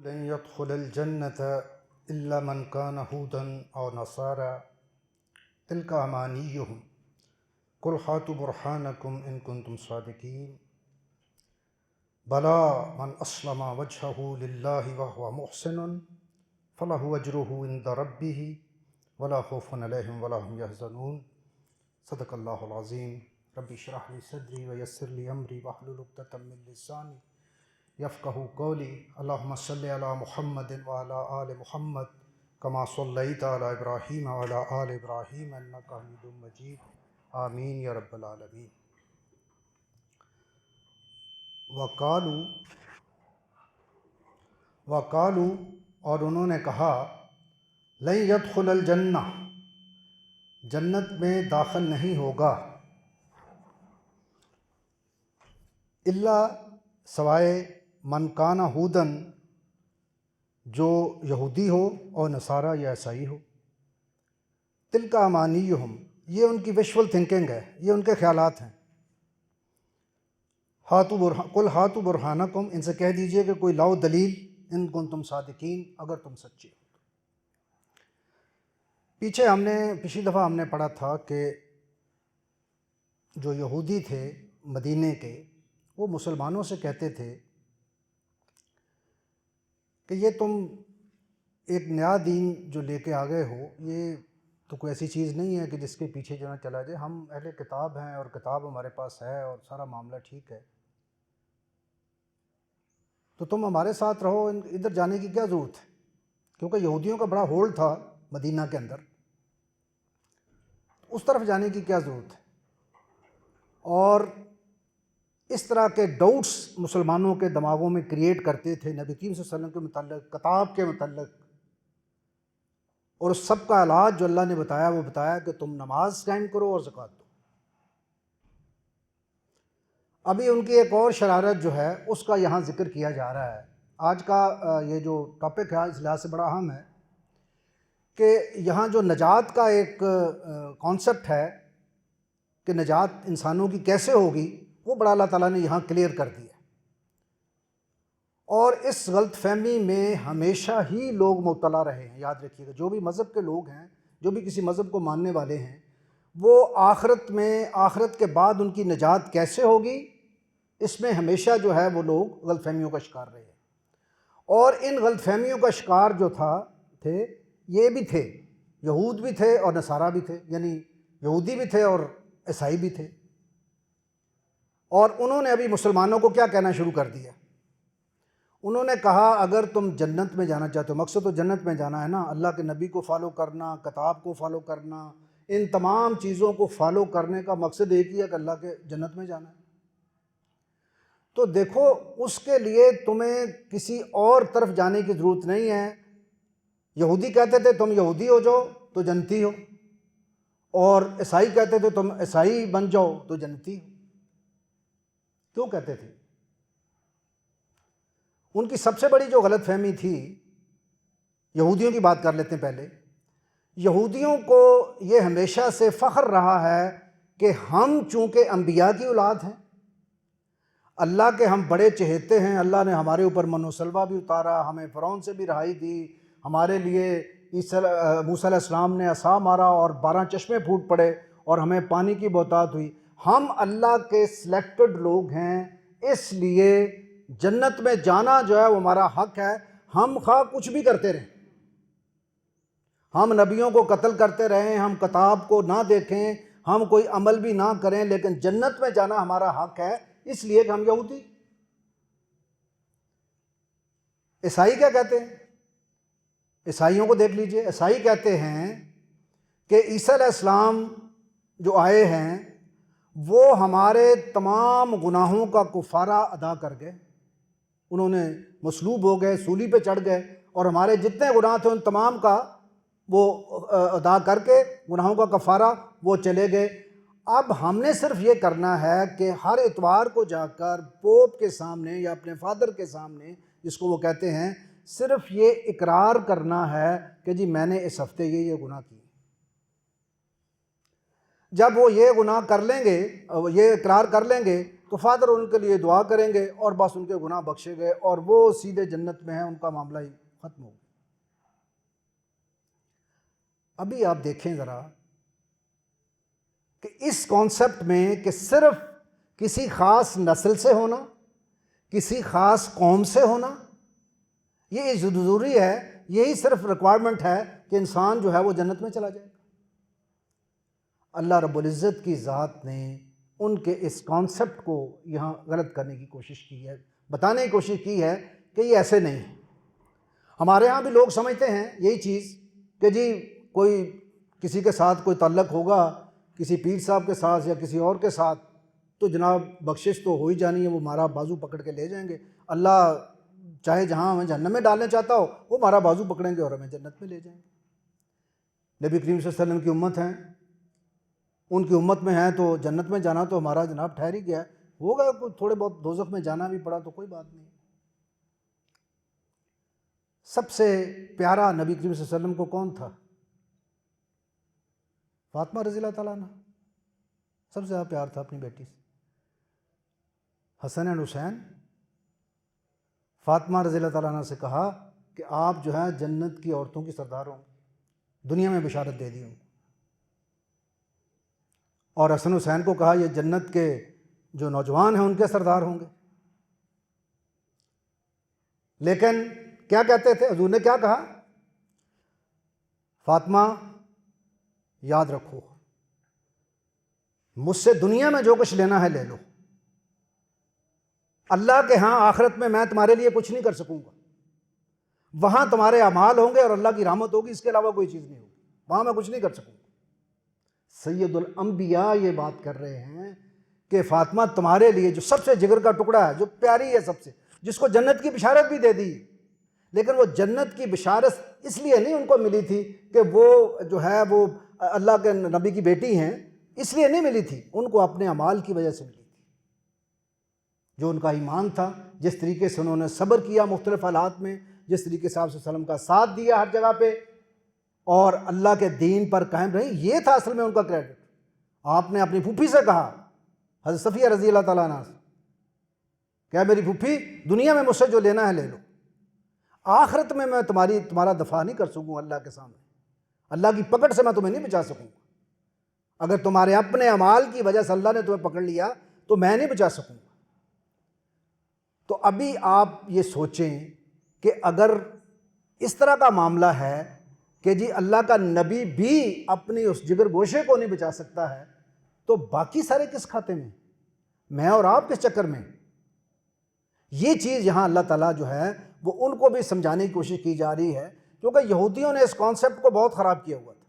لن يدخل الجنة إلا من كان هودا أو نصارى تلك أمانيهم قل هاتوا برهانكم إن كنتم صادقين بلى من أسلم وجهه لله وهو محسن فله أجره عند ربه ولا خوف عليهم ولا هم يحزنون صدق الله العظيم ربي اشرح لي صدري ويسر لي أمري واحلل عقدة من لساني يفقهوا قولي اللهم صل على محمد وعلى آل محمد كما صليت على إبراهيم وعلى آل إبراهيم إنك حميد مجيد آمین یا رب العالمین۔ وقالو اور انہوں نے کہا لن يدخل الجنہ جنت میں داخل نہیں ہوگا الا سوائے من کان ہودن جو یہودی ہو اور نصارہ یا عیسائی ہو، تلک امانیہم یہ ان کی وشول تھنکنگ ہے، یہ ان کے خیالات ہیں۔ قل ہاتوا برہانکم ان سے کہہ دیجئے کہ کوئی لاؤ دلیل ان کنتم صادقین اگر تم سچے ہو۔ پچھلی دفعہ ہم نے پڑھا تھا کہ جو یہودی تھے مدینے کے، وہ مسلمانوں سے کہتے تھے کہ یہ تم ایک نیا دین جو لے کے آ گئے ہو، یہ تو کوئی ایسی چیز نہیں ہے کہ جس کے پیچھے جو نہ چلا جائے، ہم اہل کتاب ہیں اور کتاب ہمارے پاس ہے اور سارا معاملہ ٹھیک ہے، تو تم ہمارے ساتھ رہو، ادھر جانے کی کیا ضرورت ہے؟ کیونکہ یہودیوں کا بڑا ہولڈ تھا مدینہ کے اندر، اس طرف جانے کی کیا ضرورت ہے؟ اور اس طرح کے ڈاؤٹس مسلمانوں کے دماغوں میں کریٹ کرتے تھے نبی کریم صلی اللہ علیہ وسلم کے متعلق، کتاب کے متعلق، اور اس سب کا علاج جو اللہ نے بتایا وہ بتایا کہ تم نماز قائم کرو اور زکوٰۃ دو۔ ابھی ان کی ایک اور شرارت جو ہے اس کا یہاں ذکر کیا جا رہا ہے۔ آج کا یہ جو ٹاپک ہے اس لحاظ سے بڑا اہم ہے کہ یہاں جو نجات کا ایک کانسیپٹ ہے کہ نجات انسانوں کی کیسے ہوگی، وہ بڑا اللہ تعالیٰ نے یہاں کلیئر کر دیا۔ اور اس غلط فہمی میں ہمیشہ ہی لوگ مبتلا رہے ہیں۔ یاد رکھیے گا، جو بھی مذہب کے لوگ ہیں، جو بھی کسی مذہب کو ماننے والے ہیں، وہ آخرت کے بعد ان کی نجات کیسے ہوگی، اس میں ہمیشہ جو ہے وہ لوگ غلط فہمیوں کا شکار رہے ہیں۔ اور ان غلط فہمیوں کا شکار جو تھے یہ بھی تھے، یہود بھی تھے اور نصارہ بھی تھے، یعنی یہودی بھی تھے اور عیسائی بھی تھے۔ اور انہوں نے ابھی مسلمانوں کو کیا کہنا شروع کر دیا؟ انہوں نے کہا اگر تم جنت میں جانا چاہتے ہو، مقصد تو جنت میں جانا ہے نا، اللہ کے نبی کو فالو کرنا، کتاب کو فالو کرنا، ان تمام چیزوں کو فالو کرنے کا مقصد ایک ہی ہے کہ اللہ کے جنت میں جانا ہے۔ تو دیکھو، اس کے لیے تمہیں کسی اور طرف جانے کی ضرورت نہیں ہے۔ یہودی کہتے تھے تم یہودی ہو جاؤ تو جنتی ہو، اور عیسائی کہتے تھے تم عیسائی بن جاؤ تو جنتی ہو۔ کیوں کہتے تھے؟ ان کی سب سے بڑی جو غلط فہمی تھی، یہودیوں کی بات کر لیتے ہیں پہلے۔ یہودیوں کو یہ ہمیشہ سے فخر رہا ہے کہ ہم چونکہ انبیاء کی اولاد ہیں، اللہ کے ہم بڑے چہیتے ہیں، اللہ نے ہمارے اوپر من و سلوہ بھی اتارا، ہمیں فرعون سے بھی رہائی دی، ہمارے لیے موسیٰ علیہ السلام نے عصا مارا اور 12 چشمے پھوٹ پڑے اور ہمیں پانی کی بہتات ہوئی، ہم اللہ کے سلیکٹڈ لوگ ہیں، اس لیے جنت میں جانا جو ہے وہ ہمارا حق ہے۔ ہم خواہ کچھ بھی کرتے رہیں، ہم نبیوں کو قتل کرتے رہیں، ہم کتاب کو نہ دیکھیں، ہم کوئی عمل بھی نہ کریں، لیکن جنت میں جانا ہمارا حق ہے، اس لیے کہ ہم یہودی۔ عیسائی کیا کہتے ہیں؟ عیسائیوں کو دیکھ لیجئے، عیسائی کہتے ہیں کہ عیسیٰ علیہ السلام جو آئے ہیں وہ ہمارے تمام گناہوں کا کفارہ ادا کر گئے، انہوں نے مصلوب ہو گئے، سولی پہ چڑھ گئے، اور ہمارے جتنے گناہ تھے ان تمام کا وہ ادا کر کے گناہوں کا کفارہ وہ چلے گئے۔ اب ہم نے صرف یہ کرنا ہے کہ ہر اتوار کو جا کر پوپ کے سامنے یا اپنے فادر کے سامنے، جس کو وہ کہتے ہیں، صرف یہ اقرار کرنا ہے کہ جی میں نے اس ہفتے یہ گناہ کیے۔ جب وہ یہ گناہ کر لیں گے، یہ اقرار کر لیں گے، تو فادر ان کے لیے دعا کریں گے اور بس ان کے گناہ بخشے گئے اور وہ سیدھے جنت میں ہیں، ان کا معاملہ ہی ختم ہو گیا۔ ابھی آپ دیکھیں ذرا کہ اس کانسیپٹ میں کہ صرف کسی خاص نسل سے ہونا، کسی خاص قوم سے ہونا، یہ ضروری ہے، یہی صرف ریکوائرمنٹ ہے کہ انسان جو ہے وہ جنت میں چلا جائے۔ اللہ رب العزت کی ذات نے ان کے اس کانسیپٹ کو یہاں غلط کرنے کی کوشش کی ہے، بتانے کی کوشش کی ہے کہ یہ ایسے نہیں ہے۔ ہمارے ہاں بھی لوگ سمجھتے ہیں یہی چیز کہ جی کوئی کسی کے ساتھ کوئی تعلق ہوگا، کسی پیر صاحب کے ساتھ یا کسی اور کے ساتھ، تو جناب بخشش تو ہو ہی جانی ہے، وہ ہمارا بازو پکڑ کے لے جائیں گے۔ اللہ چاہے جہاں ہمیں جہنم میں ڈالنا چاہتا ہو وہ ہمارا بازو پکڑیں گے اور ہمیں جنت میں لے جائیں گے۔ نبی کریم صلی اللہ علیہ وسلم کی امت ہیں، ان کی امت میں ہیں تو جنت میں جانا تو ہمارا جناب ٹھہر ہی گیا ہے، ہوگا کوئی تھوڑے بہت دوزخ میں جانا بھی پڑا تو کوئی بات نہیں۔ سب سے پیارا نبی کریم صلی اللہ علیہ وسلم کو کون تھا؟ فاطمہ رضی اللہ تعالیٰ عنہ، سب سے زیادہ پیار تھا اپنی بیٹی سے۔ حسن اور حسین، فاطمہ رضی اللہ تعالیٰ عنہ سے کہا کہ آپ جو ہے جنت کی عورتوں کی سردار ہوں، دنیا میں بشارت دے دی ہوں، اور حسن حسین کو کہا یہ جنت کے جو نوجوان ہیں ان کے سردار ہوں گے۔ لیکن کیا کہتے تھے حضور نے؟ کیا کہا؟ فاطمہ یاد رکھو، مجھ سے دنیا میں جو کچھ لینا ہے لے لو، اللہ کے ہاں آخرت میں میں تمہارے لیے کچھ نہیں کر سکوں گا، وہاں تمہارے اعمال ہوں گے اور اللہ کی رحمت ہوگی، اس کے علاوہ کوئی چیز نہیں ہوگی، وہاں میں کچھ نہیں کر سکوں گا۔ سید الانبیاء یہ بات کر رہے ہیں کہ فاطمہ تمہارے لیے جو سب سے جگر کا ٹکڑا ہے، جو پیاری ہے سب سے، جس کو جنت کی بشارت بھی دے دی، لیکن وہ جنت کی بشارت اس لیے نہیں ان کو ملی تھی کہ وہ جو ہے وہ اللہ کے نبی کی بیٹی ہیں، اس لیے نہیں ملی تھی، ان کو اپنے اعمال کی وجہ سے ملی تھی۔ جو ان کا ایمان تھا، جس طریقے سے انہوں نے صبر کیا مختلف حالات میں، جس طریقے سے آپ صلی اللہ علیہ وسلم کا ساتھ دیا ہر جگہ پہ اور اللہ کے دین پر قائم رہی، یہ تھا اصل میں ان کا کریڈٹ۔ آپ نے اپنی پھوپھی سے کہا، حضرت صفیہ رضی اللہ تعالیٰ عنہ سے، کیا میری پھوپھی دنیا میں مجھ سے جو لینا ہے لے لو، آخرت میں میں تمہارا دفاع نہیں کر سکوں اللہ کے سامنے، اللہ کی پکڑ سے میں تمہیں نہیں بچا سکوں گا، اگر تمہارے اپنے اعمال کی وجہ سے اللہ نے تمہیں پکڑ لیا تو میں نہیں بچا سکوں گا۔ تو ابھی آپ یہ سوچیں کہ اگر اس طرح کا معاملہ ہے کہ جی اللہ کا نبی بھی اپنی اس جگر گوشے کو نہیں بچا سکتا ہے، تو باقی سارے کس کھاتے میں، میں اور آپ کس چکر میں؟ یہ چیز یہاں اللہ تعالیٰ جو ہے وہ ان کو بھی سمجھانے کی کوشش کی جا رہی ہے، کیونکہ یہودیوں نے اس کانسیپٹ کو بہت خراب کیا ہوا تھا۔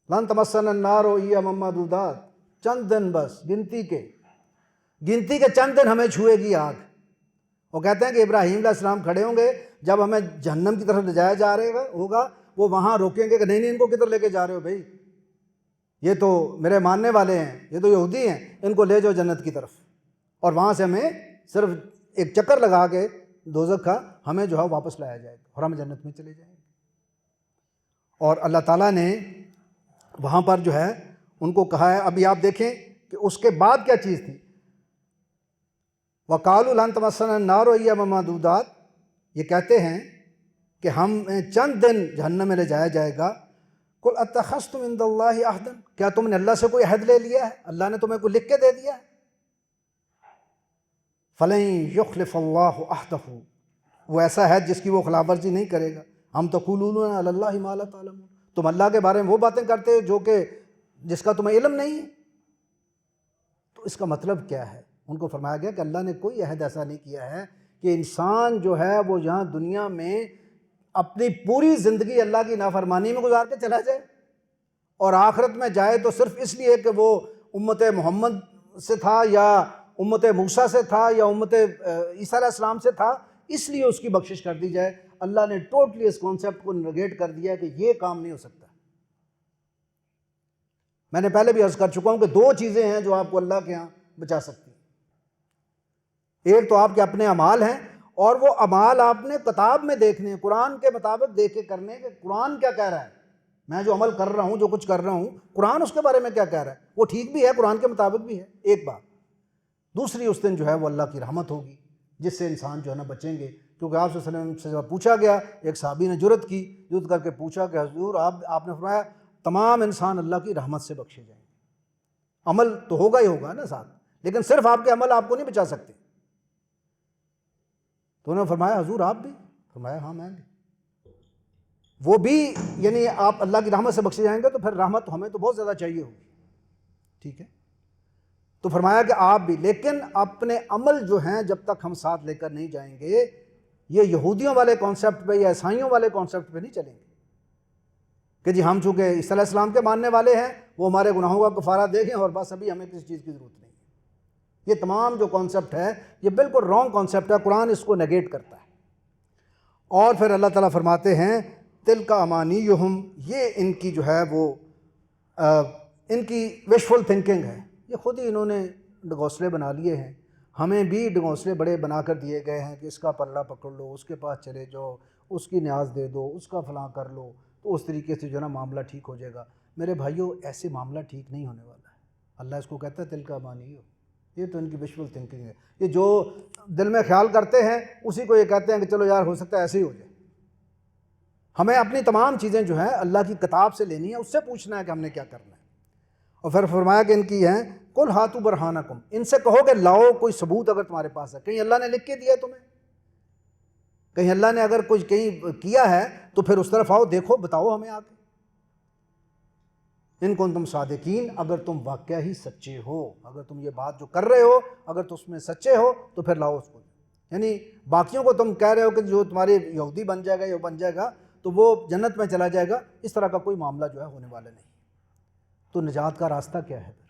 لن تمسنا النار ایاما معدودات، چند دن، بس گنتی کے چند دن ہمیں چھوئے گی آگ۔ وہ کہتے ہیں کہ ابراہیم علیہ السلام کھڑے ہوں گے جب ہمیں جہنم کی طرف لے جایا جا رہا ہوگا، وہ وہاں روکیں گے کہ نہیں ان کو کدھر لے کے جا رہے ہو بھائی، یہ تو میرے ماننے والے ہیں، یہ تو یہودی ہیں، ان کو لے جاؤ جنت کی طرف، اور وہاں سے ہمیں صرف ایک چکر لگا کے دوزخ کا ہمیں جو ہے واپس لایا جائے گا اور ہم جنت میں چلے جائیں گے۔ اور اللہ تعالیٰ نے وہاں پر جو ہے ان کو کہا ہے، ابھی آپ دیکھیں کہ اس کے بعد کیا چیز تھی، وَقَالُوا لَن تَمَسَّنَا النَّارُ أَيَّامًا مَّعْدُودَاتٍ، یہ کہتے ہیں کہ ہم چند دن جہنم میں لے جایا جائے گا۔ قُلْ أَتَّخَذْتُمْ عِندَ اللَّهِ عَهْدًا، کیا تم نے اللہ سے کوئی عہد لے لیا ہے؟ اللہ نے تمہیں کوئی لکھ کے دے دیا ہے؟ فَلَن يُخْلِفَ اللَّهُ عَهْدَهُ، وہ ایسا ہے جس کی وہ خلاف ورزی نہیں کرے گا۔ ہم تقولون علی اللہ ما لا تعلمون، تم اللہ کے بارے میں وہ باتیں کرتے ہو جو کہ جس کا تمہیں علم نہیں ہے۔ تو اس کا مطلب کیا ہے؟ ان کو فرمایا گیا کہ اللہ نے کوئی عہد ایسا نہیں کیا ہے کہ انسان جو ہے وہ یہاں دنیا میں اپنی پوری زندگی اللہ کی نافرمانی میں گزار کے چلا جائے اور آخرت میں جائے تو صرف اس لیے کہ وہ امت محمد سے تھا یا امت موسیٰ سے تھا یا امت عیسیٰ علیہ السلام سے تھا، اس لیے اس کی بخشش کر دی جائے۔ اللہ نے ٹوٹلی اس کانسیپٹ کو نگیٹ کر دیا کہ یہ کام نہیں ہو سکتا۔ میں نے پہلے بھی عرض کر چکا ہوں کہ دو چیزیں ہیں جو آپ کو اللہ کے ہاں بچا سکتی ہیں، ایک تو آپ کے اپنے اعمال ہیں، اور وہ اعمال آپ نے کتاب میں دیکھنے ہیں، قرآن کے مطابق دیکھ کے کرنے کہ قرآن کیا کہہ رہا ہے، میں جو عمل کر رہا ہوں، جو کچھ کر رہا ہوں، قرآن اس کے بارے میں کیا کہہ رہا ہے، وہ ٹھیک بھی ہے، قرآن کے مطابق بھی ہے، ایک بات۔ دوسری اس دن جو ہے وہ اللہ کی رحمت ہوگی جس سے انسان جو ہے نا بچیں گے، کیونکہ آپ صلی اللہ علیہ وسلم سے جب پوچھا گیا، ایک صحابی نے جرأت کر کے پوچھا کہ حضور آپ نے فرمایا تمام انسان اللہ کی رحمت سے بخشے جائیں گے، عمل تو ہوگا ہی ہوگا نا ساتھ، لیکن صرف آپ کے عمل آپ کو نہیں بچا سکتے۔ تو انہوں نے فرمایا حضور آپ بھی؟ فرمایا ہاں میں بھی۔ وہ بھی یعنی آپ اللہ کی رحمت سے بخشے جائیں گے تو پھر رحمت ہمیں تو بہت زیادہ چاہیے ہوگی، ٹھیک ہے؟ تو فرمایا کہ آپ بھی، لیکن اپنے عمل جو ہیں جب تک ہم ساتھ لے کر نہیں جائیں گے، یہ یہودیوں والے کانسیپٹ پہ یا عیسائیوں والے کانسیپٹ پہ نہیں چلیں گے کہ جی ہم چونکہ عیسی علیہ السلام کے ماننے والے ہیں، وہ ہمارے گناہوں کا کفارہ دیکھیں اور بس ابھی ہمیں کسی چیز کی ضرورت نہیں ہے۔ یہ تمام جو کانسیپٹ ہے یہ بالکل رانگ کانسیپٹ ہے، قرآن اس کو نیگیٹ کرتا ہے۔ اور پھر اللہ تعالیٰ فرماتے ہیں تلک امانیہم، یہ ان کی جو ہے وہ ان کی وشفل تھنکنگ ہے، یہ خود ہی انہوں نے ڈگوسلے بنا لیے ہیں۔ ہمیں بھی ڈگوسلے بڑے بنا کر دیے گئے ہیں کہ اس کا پلڑا پکڑ لو، اس کے پاس چلے جاؤ، اس کی نیاز دے دو، اس کا فلاں کر لو، تو اس طریقے سے جو ہے نا معاملہ ٹھیک ہو جائے گا۔ میرے بھائیوں ایسے معاملہ ٹھیک نہیں ہونے والا ہے۔ اللہ اس کو کہتا ہے تلک امانیہم، یہ تو ان کی وشفل تھنکنگ ہے، یہ جو دل میں خیال کرتے ہیں اسی کو یہ کہتے ہیں کہ چلو یار ہو سکتا ہے ایسے ہی ہو جائے۔ ہمیں اپنی تمام چیزیں جو ہیں اللہ کی کتاب سے لینی ہے، اس سے پوچھنا ہے کہ ہم نے کیا کرنا ہے۔ اور پھر فرمایا کہ ان کی ہیں قل ہاتوا برہانکم، ان سے کہو کہ لاؤ کوئی ثبوت اگر تمہارے پاس ہے، کہیں اللہ نے لکھ کے دیا ہے تمہیں، کہیں اللہ نے اگر کچھ کہیں کیا ہے تو پھر اس طرف آؤ، دیکھو، بتاؤ ہمیں آ کے، ان کنتم صادقین، اگر تم واقعہ ہی سچے ہو، اگر تم یہ بات جو کر رہے ہو اگر تم اس میں سچے ہو تو پھر لاؤ اس کو۔ یعنی باقیوں کو تم کہہ رہے ہو کہ جو تمہارے یہودی بن جائے گا یا بن جائے گا تو وہ جنت میں چلا جائے گا، اس طرح کا کوئی معاملہ جو ہے ہونے والا نہیں۔ تو نجات کا راستہ کیا ہے؟ پھر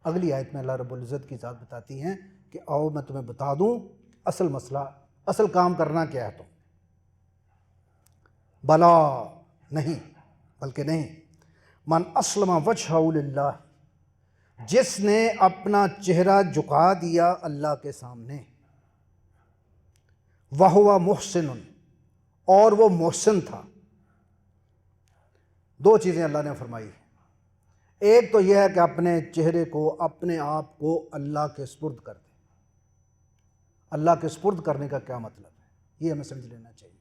اگلی آیت میں اللہ رب العزت کی ذات بتاتی ہیں کہ آؤ میں تمہیں بتا دوں اصل مسئلہ، اصل کام کرنا کیا ہے۔ تم بلا، نہیں، بلکہ نہیں، من اسلم وجہہ للہ، جس نے اپنا چہرہ جھکا دیا اللہ کے سامنے، وہو محسن، اور وہ محسن تھا۔ دو چیزیں اللہ نے فرمائی، ایک تو یہ ہے کہ اپنے چہرے کو، اپنے آپ کو اللہ کے سپرد کر دے۔ اللہ کے سپرد کرنے کا کیا مطلب ہے، یہ ہمیں سمجھ لینا چاہیے۔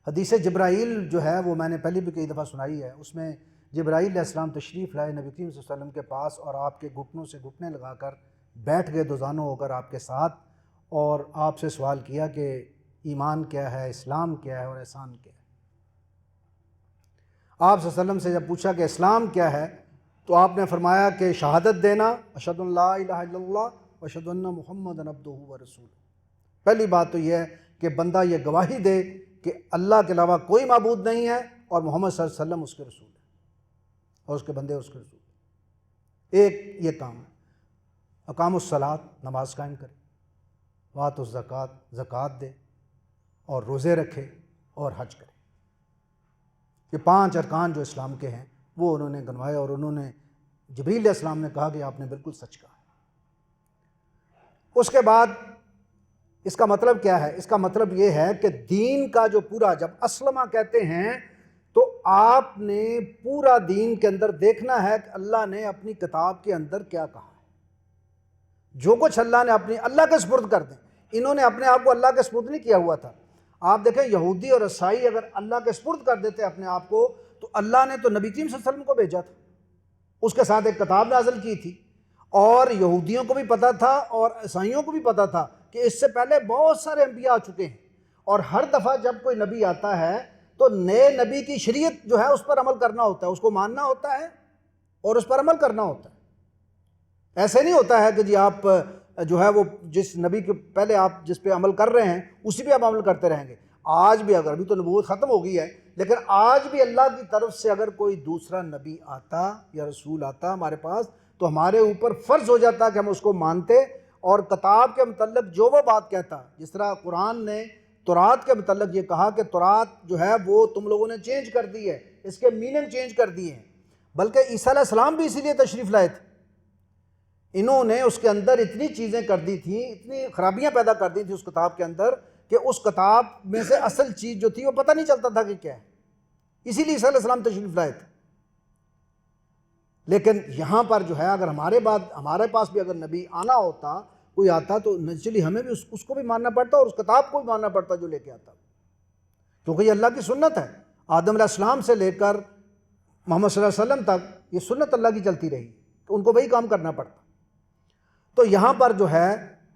حدیث جبرائیل جو ہے وہ میں نے پہلے بھی کئی دفعہ سنائی ہے، اس میں جبرائیل علیہ السلام تشریف لائے نبی کریم صلی اللہ علیہ وسلم کے پاس اور آپ کے گھٹنوں سے گھٹنے لگا کر بیٹھ گئے دوزانوں ہو کر آپ کے ساتھ، اور آپ سے سوال کیا کہ ایمان کیا ہے، اسلام کیا ہے اور احسان کیا ہے۔ آپ صلی اللہ علیہ وسلم سے جب پوچھا کہ اسلام کیا ہے تو آپ نے فرمایا کہ شہادت دینا، اشہد ان لا الہ الا اللہ و اشہد ان محمد عبدہ و رسولہ۔ پہلی بات تو یہ ہے کہ بندہ یہ گواہی دے کہ اللہ کے علاوہ کوئی معبود نہیں ہے اور محمد صلی اللہ علیہ وسلم اس کے رسول ہے اور اس کے بندے اس کے رسول۔ ایک یہ کام ہے۔ اقام الصلاۃ، نماز قائم کرے، وآت الزکوٰۃ، زکوٰۃ دے، اور روزے رکھے اور حج کرے۔ یہ 5 ارکان جو اسلام کے ہیں وہ انہوں نے گنوائے، اور انہوں نے جبریل علیہ السلام نے کہا کہ آپ نے بالکل سچ کہا۔ اس کے بعد اس کا مطلب کیا ہے؟ اس کا مطلب یہ ہے کہ دین کا جو پورا، جب اسلمہ کہتے ہیں تو آپ نے پورا دین کے اندر دیکھنا ہے کہ اللہ نے اپنی کتاب کے اندر کیا کہا ہے۔ جو کچھ اللہ نے اپنی، اللہ کے سپرد کر دیں۔ انہوں نے اپنے آپ کو اللہ کے سپرد نہیں کیا ہوا تھا۔ آپ دیکھیں یہودی اور عیسائی اگر اللہ کے سپرد کر دیتے اپنے آپ کو تو اللہ نے تو نبی کریم صلی اللہ علیہ وسلم کو بھیجا تھا، اس کے ساتھ ایک کتاب نازل کی تھی، اور یہودیوں کو بھی پتہ تھا اور عیسائیوں کو بھی پتہ تھا کہ اس سے پہلے بہت سارے انبیاء آ چکے ہیں، اور ہر دفعہ جب کوئی نبی آتا ہے تو نئے نبی کی شریعت جو ہے اس پر عمل کرنا ہوتا ہے، اس کو ماننا ہوتا ہے اور اس پر عمل کرنا ہوتا ہے۔ ایسے نہیں ہوتا ہے کہ جی آپ جو ہے وہ جس نبی کے پہلے آپ جس پہ عمل کر رہے ہیں اسی پہ آپ عمل کرتے رہیں گے۔ آج بھی، اگر ابھی تو نبوت ختم ہو گئی ہے، لیکن آج بھی اللہ کی طرف سے اگر کوئی دوسرا نبی آتا یا رسول آتا ہمارے پاس تو ہمارے اوپر فرض ہو جاتا کہ ہم اس کو مانتے، اور کتاب کے متعلق جو وہ بات کہتا، جس طرح قرآن نے تورات کے متعلق یہ کہا کہ تورات جو ہے وہ تم لوگوں نے چینج کر دی ہے، اس کے میننگ چینج کر دیے ہیں، بلکہ عیسیٰ علیہ السلام بھی اسی لیے تشریف لائے تھے۔ انہوں نے اس کے اندر اتنی چیزیں کر دی تھیں، اتنی خرابیاں پیدا کر دی تھیں اس کتاب کے اندر کہ اس کتاب میں سے اصل چیز جو تھی وہ پتہ نہیں چلتا تھا کہ کیا ہے، اسی لیے عیسیٰ علیہ السلام تشریف لائے تھے۔ لیکن یہاں پر جو ہے اگر ہمارے پاس بھی اگر نبی آنا ہوتا، کوئی آتا تو نیچرلی ہمیں بھی اس کو بھی ماننا پڑتا اور اس کتاب کو بھی ماننا پڑتا جو لے کے آتا، کیونکہ یہ اللہ کی سنت ہے۔ آدم علیہ السلام سے لے کر محمد صلی اللہ علیہ وسلم تک یہ سنت اللہ کی چلتی رہی، تو ان کو وہی کام کرنا پڑتا۔ تو یہاں پر جو ہے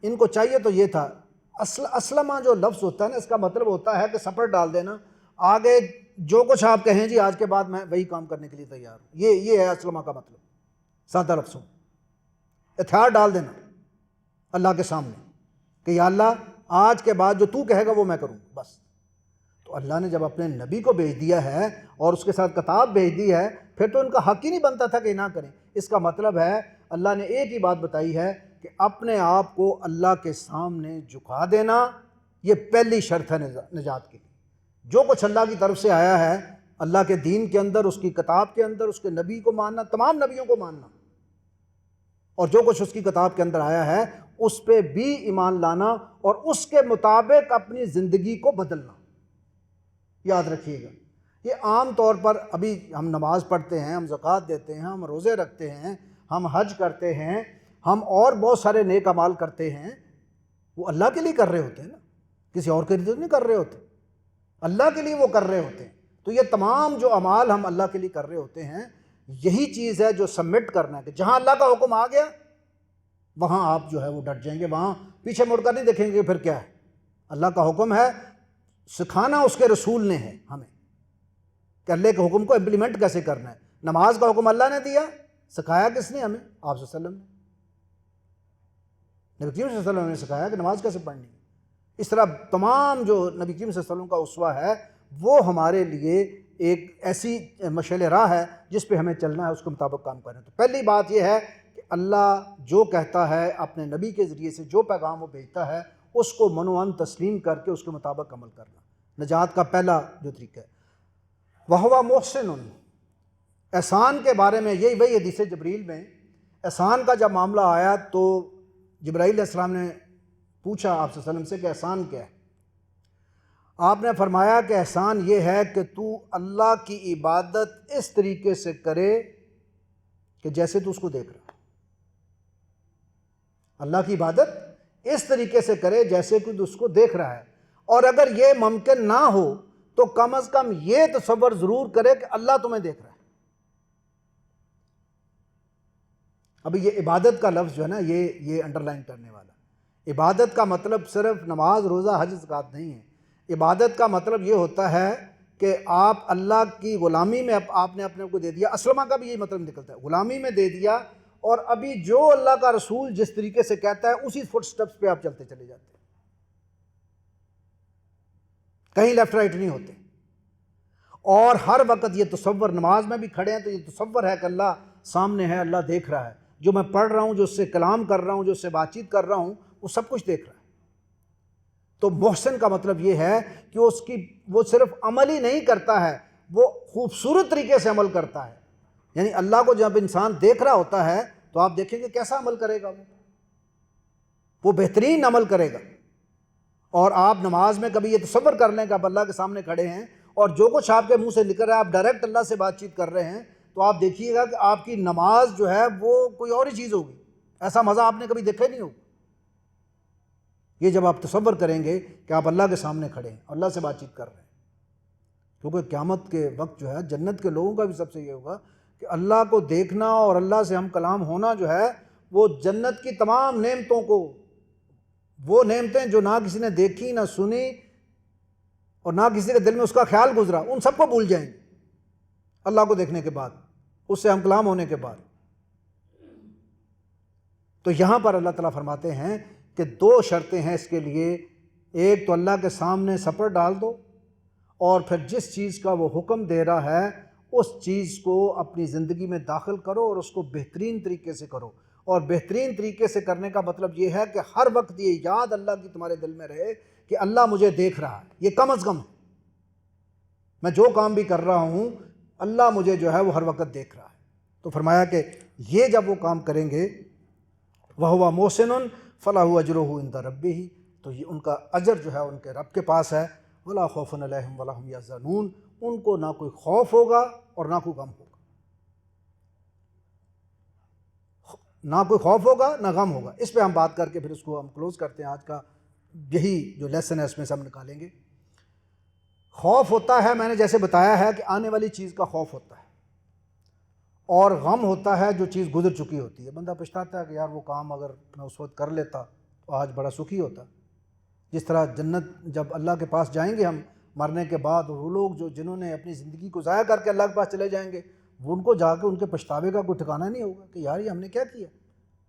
ان کو چاہیے تو یہ تھا، اسلمہ جو لفظ ہوتا ہے نا، اس کا مطلب ہوتا ہے کہ سپر ڈال دینا، آگے جو کچھ آپ کہیں جی آج کے بعد میں وہی کام کرنے کے لیے تیار ہوں، یہ ہے اسلمہ کا مطلب، سادہ لفظوں، ہتھیار ڈال دینا اللہ کے سامنے کہ یا اللہ آج کے بعد جو تو کہے گا وہ میں کروں بس۔ تو اللہ نے جب اپنے نبی کو بھیج دیا ہے اور اس کے ساتھ کتاب بھیج دی ہے، پھر تو ان کا حق ہی نہیں بنتا تھا کہ نہ کریں۔ اس کا مطلب ہے اللہ نے ایک ہی بات بتائی ہے کہ اپنے آپ کو اللہ کے سامنے جھکا دینا، یہ پہلی شرط ہے نجات کے لیے۔ جو کچھ اللہ کی طرف سے آیا ہے، اللہ کے دین کے اندر، اس کی کتاب کے اندر، اس کے نبی کو ماننا، تمام نبیوں کو ماننا، اور جو کچھ اس کی کتاب کے اندر آیا ہے اس پہ بھی ایمان لانا اور اس کے مطابق اپنی زندگی کو بدلنا۔ یاد رکھیے گا، یہ عام طور پر ابھی ہم نماز پڑھتے ہیں، ہم زکوٰۃ دیتے ہیں، ہم روزے رکھتے ہیں، ہم حج کرتے ہیں، ہم اور بہت سارے نیک اعمال کرتے ہیں، وہ اللہ کے لیے کر رہے ہوتے ہیں نا، کسی اور کے لیے تو نہیں کر رہے ہوتے، اللہ کے لیے وہ کر رہے ہوتے ہیں۔ تو یہ تمام جو اعمال ہم اللہ کے لیے کر رہے ہوتے ہیں، یہی چیز ہے جو سبمٹ کرنا ہے کہ جہاں اللہ کا حکم آ گیا وہاں آپ جو ہے وہ ڈٹ جائیں گے، وہاں پیچھے مڑ کر نہیں دیکھیں گے پھر کیا ہے۔ اللہ کا حکم ہے، سکھانا اس کے رسول نے ہے ہمیں کہ اللہ کے حکم کو امپلیمنٹ کیسے کرنا ہے۔ نماز کا حکم اللہ نے دیا، سکھایا کس نے؟ ہمیں، آپ صلی اللہ علیہ وسلم نے، نبی کریم صلی اللہ علیہ وسلم نے سکھایا کہ نماز کیسے پڑھنی ہے۔ اس طرح تمام جو نبی کریم صلی اللہ علیہ وسلم کا اسوہ ہے وہ ہمارے لیے ایک ایسی مشعل راہ ہے جس پہ ہمیں چلنا ہے، اس کے مطابق کام کرنا ہے۔ تو پہلی بات یہ ہے کہ اللہ جو کہتا ہے اپنے نبی کے ذریعے سے، جو پیغام وہ بھیجتا ہے اس کو منوعن تسلیم کر کے اس کے مطابق عمل کرنا، نجات کا پہلا جو طریقہ ہے۔ وَهُوَ مُحْسِنٌ، احسان کے بارے میں یہی وہی حدیث جبریل میں احسان کا جب معاملہ آیا تو جبرائیل علیہ السلام نے پوچھا آپ صلی اللہ علیہ وسلم سے کہ احسان کیا ہے؟ آپ نے فرمایا کہ احسان یہ ہے کہ تو اللہ کی عبادت اس طریقے سے کرے کہ جیسے تو اس کو دیکھ رہا، اللہ کی عبادت اس طریقے سے کرے جیسے کہ تو اس کو دیکھ رہا ہے، اور اگر یہ ممکن نہ ہو تو کم از کم یہ تصور ضرور کرے کہ اللہ تمہیں دیکھ رہا ہے۔ ابھی یہ عبادت کا لفظ جو ہے نا، یہ انڈر لائن کرنے والا، عبادت کا مطلب صرف نماز، روزہ، حج، زکوٰۃ نہیں ہے۔ عبادت کا مطلب یہ ہوتا ہے کہ آپ اللہ کی غلامی میں آپ نے اپنے کو دے دیا، اسلمہ کا بھی یہی مطلب نکلتا ہے، غلامی میں دے دیا، اور ابھی جو اللہ کا رسول جس طریقے سے کہتا ہے اسی فٹ سٹیپس پہ آپ چلتے چلے جاتے ہیں، کہیں لیفٹ رائٹ نہیں ہوتے، اور ہر وقت یہ تصور، نماز میں بھی کھڑے ہیں تو یہ تصور ہے کہ اللہ سامنے ہے، اللہ دیکھ رہا ہے، جو میں پڑھ رہا ہوں، جو اس سے کلام کر رہا ہوں، جو اس سے بات چیت کر رہا ہوں، وہ سب کچھ دیکھ رہا ہے۔ تو محسن کا مطلب یہ ہے کہ وہ صرف عمل ہی نہیں کرتا ہے، وہ خوبصورت طریقے سے عمل کرتا ہے۔ یعنی اللہ کو جب انسان دیکھ رہا ہوتا ہے تو آپ دیکھیں گے کیسا عمل کرے گا، وہ بہترین عمل کرے گا۔ اور آپ نماز میں کبھی یہ تصور کر لیں کہ آپ اللہ کے سامنے کھڑے ہیں اور جو کچھ آپ کے منہ سے نکل رہا ہے آپ ڈائریکٹ اللہ سے بات چیت کر رہے ہیں، تو آپ دیکھیے گا کہ آپ کی نماز جو ہے وہ کوئی اور ہی چیز ہوگی، ایسا مزہ آپ نے کبھی دیکھا ہی نہیں ہوگا۔ یہ جب آپ تصور کریں گے کہ آپ اللہ کے سامنے کھڑے ہیں، اللہ سے بات چیت کر رہے ہیں، کیونکہ قیامت کے وقت جو ہے جنت کے لوگوں کا بھی سب سے یہ ہوگا کہ اللہ کو دیکھنا اور اللہ سے ہم کلام ہونا جو ہے وہ جنت کی تمام نعمتوں کو، وہ نعمتیں جو نہ کسی نے دیکھی، نہ سنی، اور نہ کسی کے دل میں اس کا خیال گزرا، ان سب کو بھول جائیں گے اللہ کو دیکھنے کے بعد، اس سے ہم کلام ہونے کے بعد۔ تو یہاں پر اللہ تعالیٰ فرماتے ہیں کہ دو شرطیں ہیں اس کے لیے، ایک تو اللہ کے سامنے سپر ڈال دو، اور پھر جس چیز کا وہ حکم دے رہا ہے اس چیز کو اپنی زندگی میں داخل کرو اور اس کو بہترین طریقے سے کرو۔ اور بہترین طریقے سے کرنے کا مطلب یہ ہے کہ ہر وقت یہ یاد اللہ کی تمہارے دل میں رہے کہ اللہ مجھے دیکھ رہا ہے، یہ کم از کم ہے، میں جو کام بھی کر رہا ہوں اللہ مجھے جو ہے وہ ہر وقت دیکھ رہا ہے۔ تو فرمایا کہ یہ جب وہ کام کریں گے، وَهُوَ مُحْسِنٌ فَلَهُ أَجْرُهُ عِنْدَ رَبِّهِ، تو یہ ان کا اجر جو ہے ان کے رب کے پاس ہے، وَلَا خَوْفٌ عَلَيْهِمْ وَلَا هُمْ يَحْزَنُونَ، ان کو نہ کوئی خوف ہوگا اور نہ کوئی غم ہوگا۔ نہ کوئی خوف ہوگا نہ غم ہوگا. اس پہ ہم بات کر کے پھر اس کو ہم کلوز کرتے ہیں. آج کا یہی جو لیسن ہے اس میں سے ہم نکالیں گے. خوف ہوتا ہے، میں نے جیسے بتایا ہے کہ آنے والی چیز کا خوف ہوتا ہے، اور غم ہوتا ہے جو چیز گزر چکی ہوتی ہے. بندہ پچھتاتا ہے کہ یار وہ کام اگر میں اس وقت کر لیتا تو آج بڑا سکھی ہوتا. جس طرح جنت جب اللہ کے پاس جائیں گے ہم مرنے کے بعد، وہ لوگ جنہوں نے اپنی زندگی کو ضائع کر کے اللہ کے پاس چلے جائیں گے، وہ ان کو جا کے ان کے پچھتاوے کا کوئی ٹھکانہ نہیں ہوگا کہ یار یہ ہم نے کیا کیا.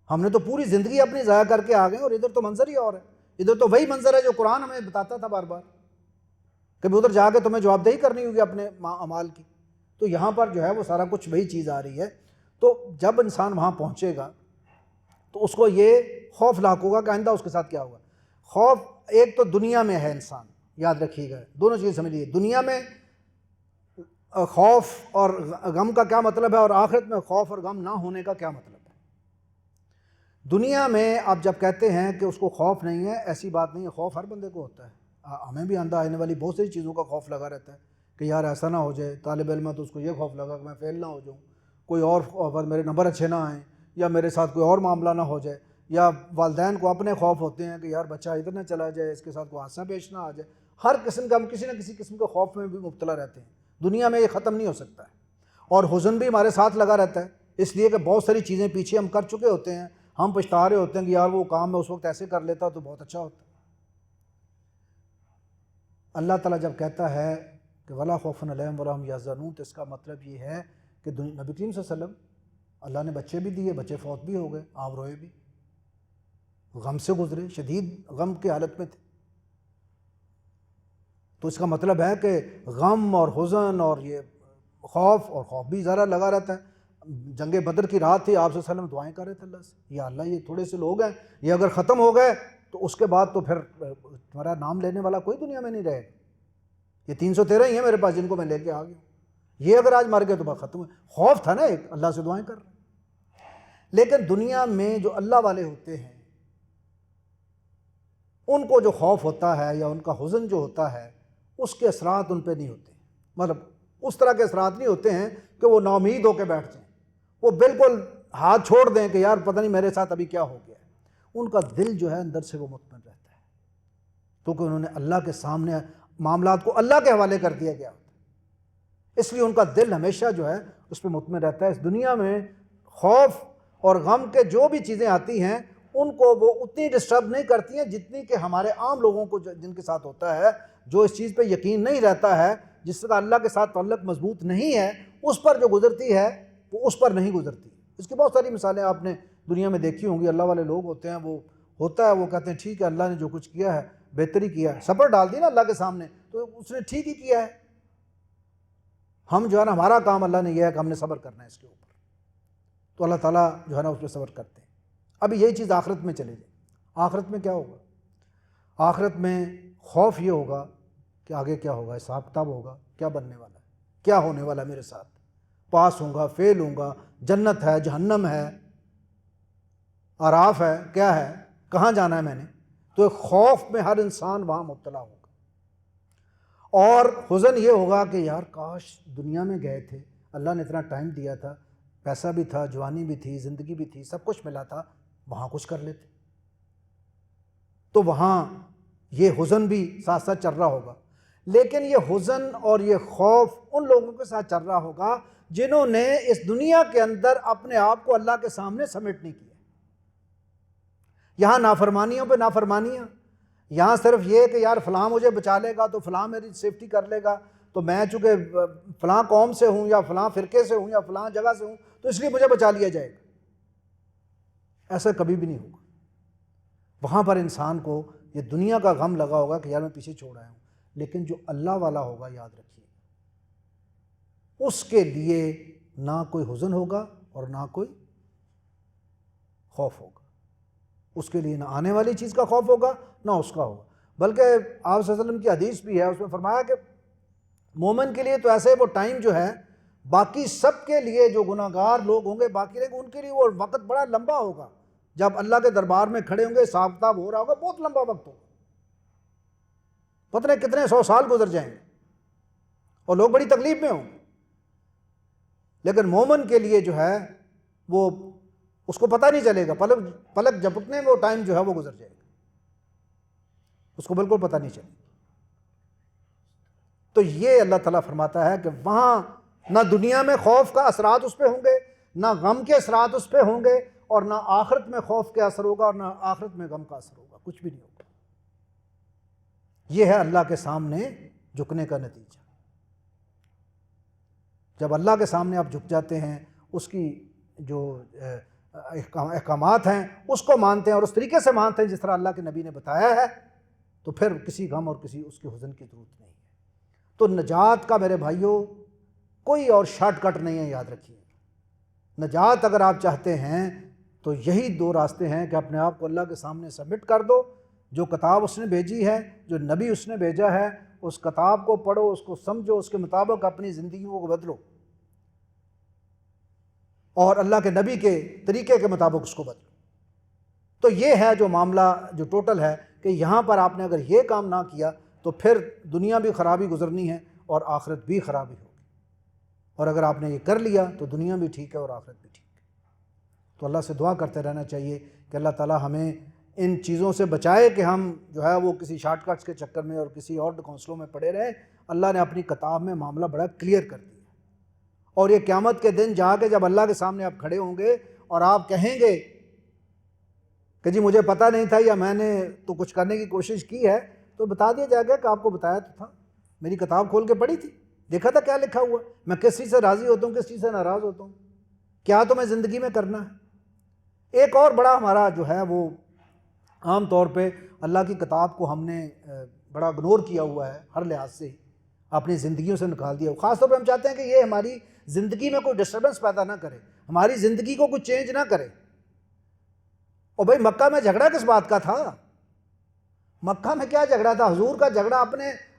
ہم نے تو پوری زندگی اپنی ضائع کر کے آ گئے اور ادھر تو منظر ہی اور ہے. ادھر تو وہی منظر ہے جو قرآن ہمیں بتاتا تھا بار بار کہ ادھر جا کے تمہیں جواب دہی کرنی ہوگی اپنے اعمال کی. تو یہاں پر جو ہے وہ سارا کچھ وہی چیز آ رہی ہے. تو جب انسان وہاں پہنچے گا تو اس کو یہ خوف لاحق ہوگا کہ آئندہ اس کے ساتھ کیا ہوگا. خوف ایک تو دنیا میں ہے، انسان یاد رکھیے گا، دونوں چیزیں سمجھ لیجیے. دنیا میں خوف اور غم کا کیا مطلب ہے، اور آخرت میں خوف اور غم نہ ہونے کا کیا مطلب ہے. دنیا میں آپ جب کہتے ہیں کہ اس کو خوف نہیں ہے، ایسی بات نہیں ہے. خوف ہر بندے کو ہوتا ہے. ہمیں بھی آندہ آنے والی بہت ساری چیزوں کا خوف لگا رہتا ہے کہ یار ایسا نہ ہو جائے. طالب علم ہے تو اس کو یہ خوف لگا کہ میں فیل نہ ہو جاؤں، کوئی اور میرے نمبر اچھے نہ آئیں، یا میرے ساتھ کوئی اور معاملہ نہ ہو جائے. یا والدین کو اپنے خوف ہوتے ہیں کہ یار بچہ ادھر نہ چلا جائے، اس کے ساتھ کوئی حادثہ پیش نہ آ جائے. ہر قسم کا ہم کسی نہ کسی قسم کے خوف میں بھی مبتلا رہتے ہیں. دنیا میں یہ ختم نہیں ہو سکتا ہے. اور حزن بھی ہمارے ساتھ لگا رہتا ہے، اس لیے کہ بہت ساری چیزیں پیچھے ہم کر چکے ہوتے ہیں. ہم پچھتا رہے ہوتے ہیں کہ یار وہ کام میں اس وقت ایسے کر لیتا تو بہت اچھا ہوتا. اللہ تعالیٰ جب کہتا ہے کہ وَلَا خَوْفٌ عَلَيْهِمْ وَلَا هُمْ يَحْزَنُونَ، تو اس کا مطلب یہ ہے کہ نبی کریم صلی اللہ علیہ وسلم اللہ نے بچے بھی دیے، بچے فوت بھی ہو گئے، آپ روئے بھی، غم سے گزرے، شدید غم کی حالت میں تھے. تو اس کا مطلب ہے کہ غم اور حزن اور یہ خوف بھی ذرا لگا رہتا ہے. جنگ بدر کی رات تھی، آپ صلی اللہ علیہ وسلم دعائیں کر رہے تھے اللہ سے، یا اللہ یہ تھوڑے سے لوگ ہیں، یہ اگر ختم ہو گئے تو اس کے بعد تو پھر تمہارا نام لینے والا کوئی دنیا میں نہیں رہے گا. یہ 313 ہی ہیں میرے پاس جن کو میں لے کے آ گیا. یہ اگر آج مر گئے تو بات ختم ہے. خوف تھا نا ایک، اللہ سے دعائیں کر رہے. لیکن دنیا میں جو اللہ والے ہوتے ہیں ان کو جو خوف ہوتا ہے یا ان کا حزن جو ہوتا ہے اس کے اثرات ان پہ نہیں ہوتے. مطلب اس طرح کے اثرات نہیں ہوتے ہیں کہ وہ نا امید ہو کے بیٹھ جائیں، وہ بالکل ہاتھ چھوڑ دیں کہ یار پتہ نہیں میرے ساتھ ابھی کیا ہو گیا ہے. ان کا دل جو ہے اندر سے وہ مطمئن رہتا ہے، کیونکہ انہوں نے اللہ کے سامنے معاملات کو اللہ کے حوالے کر دیا گیا ہوتا ہے. اس لیے ان کا دل ہمیشہ جو ہے اس پہ مطمئن رہتا ہے. اس دنیا میں خوف اور غم کے جو بھی چیزیں آتی ہیں ان کو وہ اتنی ڈسٹرب نہیں کرتی ہیں جتنی کہ ہمارے عام لوگوں کو جن کے ساتھ ہوتا ہے، جو اس چیز پہ یقین نہیں رہتا ہے، جس کا اللہ کے ساتھ تعلق مضبوط نہیں ہے، اس پر جو گزرتی ہے وہ اس پر نہیں گزرتی. اس کی بہت ساری مثالیں آپ نے دنیا میں دیکھی ہوں گی. اللہ والے لوگ ہوتے ہیں، وہ ہوتا ہے وہ کہتے ہیں ٹھیک ہے اللہ نے جو کچھ کیا ہے بہتری کیا ہے، صبر ڈال دی نا اللہ کے سامنے تو اس نے ٹھیک ہی کیا ہے. ہم جو ہے نا ہمارا کام اللہ نے یہ ہے کہ ہم نے صبر کرنا ہے اس کے اوپر، تو اللہ تعالیٰ جو ہے نا اس پہ صبر کرتے ہیں. ابھی یہی چیز آخرت میں چلے جائے. آخرت میں کیا ہوگا؟ آخرت میں خوف یہ ہوگا کہ آگے کیا ہوگا، حساب کتاب ہوگا، کیا بننے والا ہے، کیا ہونے والا ہے میرے ساتھ، پاس ہوں گا فیل ہوں گا، جنت ہے جہنم ہے، اعراف ہے، کیا ہے، کہاں جانا ہے میں نے. تو خوف میں ہر انسان وہاں مبتلا ہوگا. اور حزن یہ ہوگا کہ یار کاش دنیا میں گئے تھے، اللہ نے اتنا ٹائم دیا تھا، پیسہ بھی تھا، جوانی بھی تھی، زندگی بھی تھی، سب کچھ ملا تھا، وہاں کچھ کر لیتے. تو وہاں یہ حزن بھی ساتھ ساتھ چل رہا ہوگا. لیکن یہ حزن اور یہ خوف ان لوگوں کے ساتھ چل رہا ہوگا جنہوں نے اس دنیا کے اندر اپنے آپ کو اللہ کے سامنے سبمٹ نہیں کیا. یہاں نافرمانیوں پہ نافرمانیاں، یہاں صرف یہ کہ یار فلاں مجھے بچا لے گا تو فلاں میری سیفٹی کر لے گا، تو میں چونکہ فلاں قوم سے ہوں یا فلاں فرقے سے ہوں یا فلاں جگہ سے ہوں تو اس لیے مجھے بچا لیا جائے گا. ایسا کبھی بھی نہیں ہوگا. وہاں پر انسان کو یہ دنیا کا غم لگا ہوگا کہ یار میں پیچھے چھوڑ آیا ہوں. لیکن جو اللہ والا ہوگا یاد رکھیے اس کے لیے نہ کوئی حزن ہوگا اور نہ کوئی خوف ہوگا. اس کے لیے نہ آنے والی چیز کا خوف ہوگا نہ اس کا ہوگا. بلکہ آپ صلی اللہ علیہ وسلم کی حدیث بھی ہے، اس میں فرمایا کہ مومن کے لیے تو ایسے وہ ٹائم جو ہے باقی سب کے لیے جو گناہ گار لوگ ہوں گے باقی رہے گا ان کے لیے وہ وقت بڑا لمبا ہوگا. جب اللہ کے دربار میں کھڑے ہوں گے، حساب کتاب ہو رہا ہوگا، بہت لمبا وقت ہوگا، پتہ نہیں کتنے 100 سال گزر جائیں گے اور لوگ بڑی تکلیف میں ہوں گے. لیکن مومن کے لیے جو ہے وہ اس کو پتہ نہیں چلے گا، پلک جھپکنے میں وہ ٹائم جو ہے وہ گزر جائے گا، اس کو بالکل پتہ نہیں چلے گا۔ تو یہ اللہ تعالیٰ فرماتا ہے کہ وہاں نہ دنیا میں خوف کا اثرات اس پہ ہوں گے، نہ غم کے اثرات اس پہ ہوں گے، اور نہ آخرت میں خوف کے اثر ہوگا اور نہ آخرت میں غم کا اثر ہوگا، کچھ بھی نہیں ہوگا۔ یہ ہے اللہ کے سامنے جھکنے کا نتیجہ۔ جب اللہ کے سامنے آپ جھک جاتے ہیں، اس کی جو احکامات ہیں اس کو مانتے ہیں اور اس طریقے سے مانتے ہیں جس طرح اللہ کے نبی نے بتایا ہے، تو پھر کسی غم اور کسی اس کے حزن کی ضرورت نہیں ہے۔ تو نجات کا میرے بھائیوں کوئی اور شارٹ کٹ نہیں ہے، یاد رکھیے۔ نجات اگر آپ چاہتے ہیں تو یہی دو راستے ہیں کہ اپنے آپ کو اللہ کے سامنے سبمٹ کر دو، جو کتاب اس نے بھیجی ہے، جو نبی اس نے بھیجا ہے، اس کتاب کو پڑھو، اس کو سمجھو، اس کے مطابق اپنی زندگیوں کو بدلو، اور اللہ کے نبی کے طریقے کے مطابق اس کو بدلو۔ تو یہ ہے جو معاملہ جو ٹوٹل ہے کہ یہاں پر آپ نے اگر یہ کام نہ کیا تو پھر دنیا بھی خرابی گزرنی ہے اور آخرت بھی خرابی ہوگی، اور اگر آپ نے یہ کر لیا تو دنیا بھی ٹھیک ہے اور آخرت بھی ٹھیک ہے۔ تو اللہ سے دعا کرتے رہنا چاہیے کہ اللہ تعالیٰ ہمیں ان چیزوں سے بچائے کہ ہم جو ہے وہ کسی شارٹ کٹس کے چکر میں اور کسی اور کونسلوں میں پڑے رہیں۔ اللہ نے اپنی کتاب میں معاملہ بڑا کلیئر کر دیا، اور یہ قیامت کے دن جا کے جب اللہ کے سامنے آپ کھڑے ہوں گے اور آپ کہیں گے کہ جی مجھے پتہ نہیں تھا یا میں نے تو کچھ کرنے کی کوشش کی ہے، تو بتا دیا جائے گا کہ آپ کو بتایا تو تھا، میری کتاب کھول کے پڑھی تھی، دیکھا تھا کیا لکھا ہوا، میں کس چیز سے راضی ہوتا ہوں، کس چیز سے ناراض ہوتا ہوں، کیا تمہیں زندگی میں کرنا ہے۔ ایک اور بڑا ہمارا جو ہے وہ عام طور پہ اللہ کی کتاب کو ہم نے بڑا اگنور کیا ہوا ہے، ہر لحاظ سے اپنی زندگیوں سے نکال دیا۔ خاص طور پہ ہم چاہتے ہیں کہ یہ ہماری زندگی میں کوئی ڈسٹربنس پیدا نہ کرے، ہماری زندگی کو کوئی چینج نہ کرے۔ اور بھائی مکہ میں جھگڑا کس بات کا تھا؟ مکہ میں کیا جھگڑا تھا؟ حضور کا جھگڑا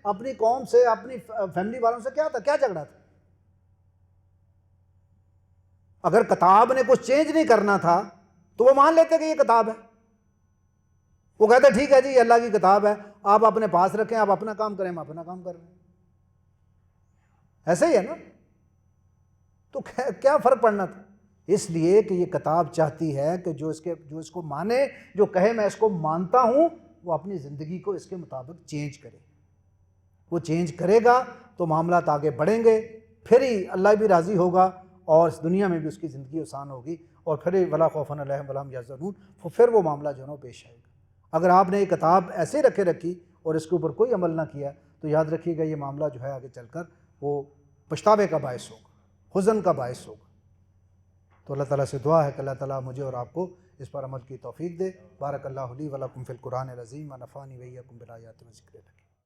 اپنی قوم سے، اپنی فیملی والوں سے کیا تھا؟ کیا جھگڑا تھا؟ اگر کتاب نے کچھ چینج نہیں کرنا تھا تو وہ مان لیتے کہ یہ کتاب ہے، وہ کہتے ٹھیک ہے جی یہ اللہ کی کتاب ہے، آپ اپنے پاس رکھیں، آپ اپنا کام کریں، ہم اپنا کام کر رہے ہیں۔ ایسے ہی ہے نا؟ تو کیا فرق پڑنا تھا؟ اس لیے کہ یہ کتاب چاہتی ہے کہ جو اس کو مانے، جو کہے میں اس کو مانتا ہوں، وہ اپنی زندگی کو اس کے مطابق چینج کرے۔ وہ چینج کرے گا تو معاملات آگے بڑھیں گے، پھر ہی اللہ بھی راضی ہوگا اور اس دنیا میں بھی اس کی زندگی آسان ہوگی، اور پھر ولا خوف علیہم ولا هم يحزنون، پھر وہ معاملہ جو ہے نا پیش آئے گا۔ اگر آپ نے یہ کتاب ایسے رکھی اور اس کے اوپر کوئی عمل نہ کیا تو یاد رکھیے گا یہ معاملہ جو ہے آگے چل کر وہ پچھتاوے کا باعث ہوگا، حزن کا باعث ہوگا۔ تو اللہ تعالیٰ سے دعا ہے کہ اللہ تعالیٰ مجھے اور آپ کو اس پر عمل کی توفیق دے۔ بارک اللہ لی و لکم فی القرآن العظیم ونفعنی و ایاکم بالآیات و ذکر الحکیم۔